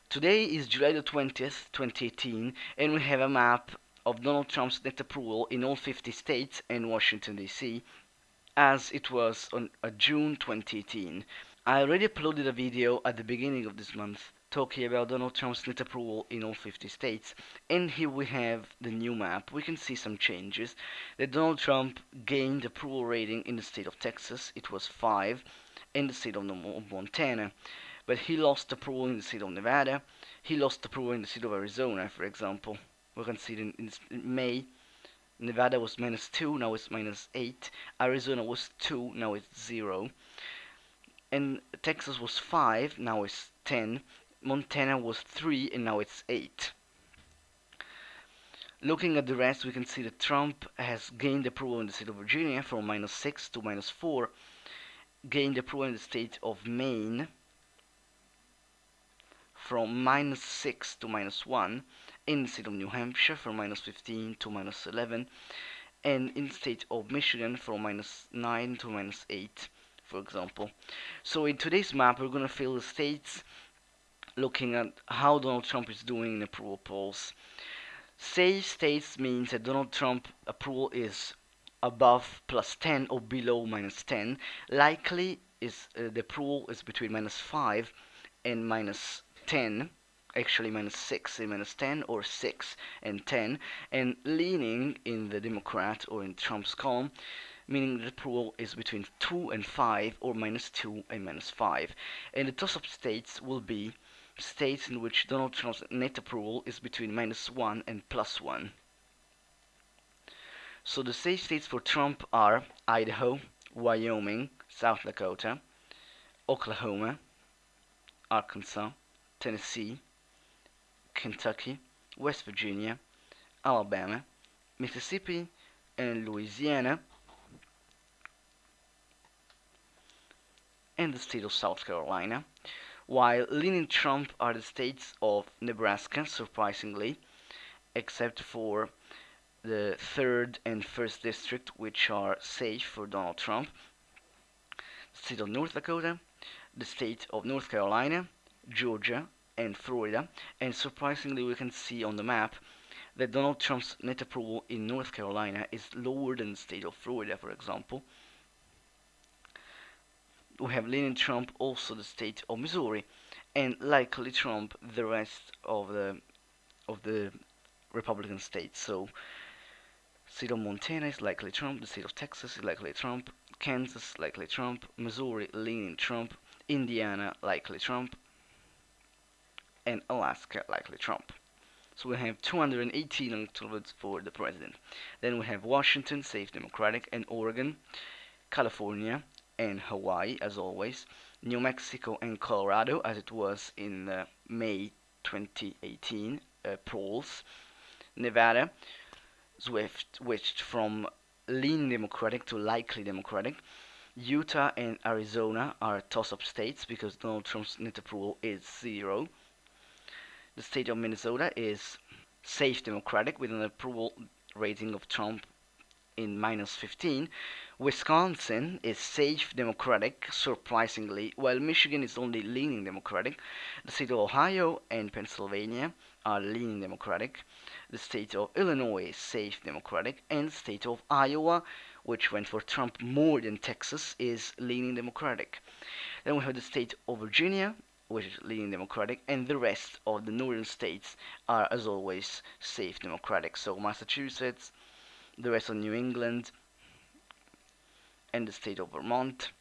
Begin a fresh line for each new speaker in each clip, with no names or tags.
Today is July the 20th, 2018, and we have a map of Donald Trump's net approval in all 50 states and Washington, D.C., as it was on June 2018. I already uploaded a video at the beginning of this month talking about Donald Trump's net approval in all 50 states, and here we have the new map. We can see some changes. That Donald Trump gained approval rating in the state of Texas, it was 5, in the state of Montana, but he lost approval in the state of Nevada, he lost approval in the state of Arizona, for example. We can see it in May. Nevada was -2, now it's -8. Arizona was 2, now it's 0. And Texas was 5, now it's 10. Montana was 3, and now it's 8. Looking at the rest, we can see that Trump has gained approval in the state of Virginia from -6 to -4, gained approval in the state of Maine from -6 to -1, in the state of New Hampshire from -15 to -11, and in the state of Michigan from -9 to -8, for example. So in today's map, we're going to fill the states looking at how Donald Trump is doing in approval polls. Safe states means that Donald Trump approval is above +10 or below -10. Likely is the approval is between -5 and -10, actually -6 and -10, or 6 and 10, and leaning in the Democrat or in Trump's column, meaning the approval is between 2 and 5 or -2 and -5. And the toss-up states will be states in which Donald Trump's net approval is between -1 and +1. So the safe states for Trump are Idaho, Wyoming, South Dakota, Oklahoma, Arkansas, Tennessee, Kentucky, West Virginia, Alabama, Mississippi, and Louisiana, and the state of South Carolina, while leaning Trump are the states of Nebraska, surprisingly, except for the 3rd and 1st district, which are safe for Donald Trump, the state of North Dakota, the state of North Carolina, Georgia, and Florida. And surprisingly, we can see on the map that Donald Trump's net approval in North Carolina is lower than the state of Florida, for example. We have leaning Trump also the state of Missouri, and likely Trump the rest of the Republican states. So state of Montana is likely Trump, the state of Texas is likely Trump, Kansas likely Trump, Missouri leaning Trump, Indiana likely Trump, and Alaska likely Trump. So we have 218 electoral votes for the president. Then we have Washington, safe Democratic, and Oregon, California, and Hawaii, as always, New Mexico and Colorado, as it was in May 2018 polls, Nevada switched from leaning Democratic to likely Democratic. Utah and Arizona are toss-up states because Donald Trump's net approval is 0. The state of Minnesota is safe Democratic with an approval rating of Trump in -15. Wisconsin is safe Democratic, surprisingly, while Michigan is only leaning Democratic. The state of Ohio and Pennsylvania are leaning Democratic. The state of Illinois is safe Democratic, and the state of Iowa, which went for Trump more than Texas, is leaning Democratic. Then we have the state of Virginia, which is leaning Democratic, and the rest of the northern states are, as always, safe Democratic. So Massachusetts, the rest of New England, and the state of Vermont.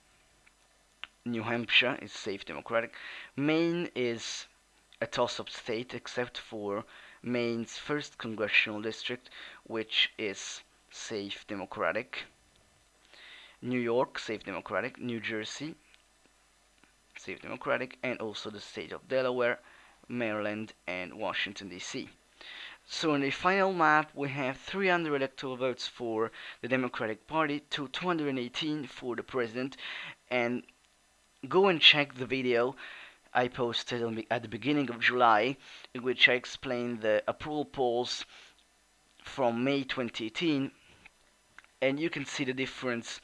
New Hampshire is safe Democratic. Maine is a toss-up state, except for Maine's 1st congressional district, which is safe Democratic. New York, safe Democratic. New Jersey, safe Democratic, and also the state of Delaware, Maryland, and Washington, D.C. So in the final map, we have 300 electoral votes for the Democratic Party to 218 for the president. And go and check the video I posted at the beginning of July, in which I explained the approval polls from May 2018, and you can see the difference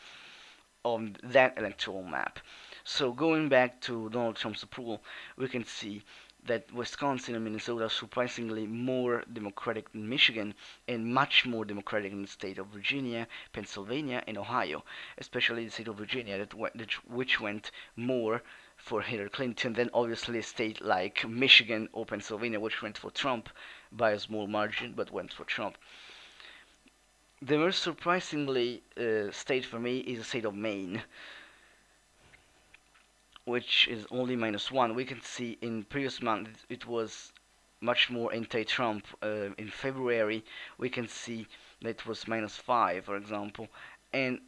on that electoral map. So going back to Donald Trump's approval, we can see that Wisconsin and Minnesota are surprisingly more Democratic than Michigan and much more Democratic than the state of Virginia, Pennsylvania, and Ohio, especially the state of Virginia, which went more for Hillary Clinton than obviously a state like Michigan or Pennsylvania, which went for Trump by a small margin, but went for Trump. The most surprisingly state for me is the state of Maine, which is only -1. We can see in previous month it was much more anti-Trump. In February, we can see that it was -5, for example, and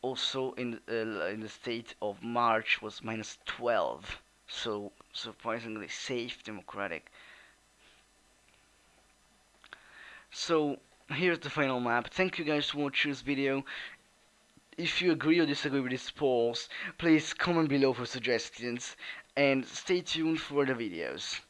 also in the state of March was -12. So surprisingly safe, democratic. So here's the final map. Thank you guys for watching this video. If you agree or disagree with these polls, please comment below for suggestions and stay tuned for the videos.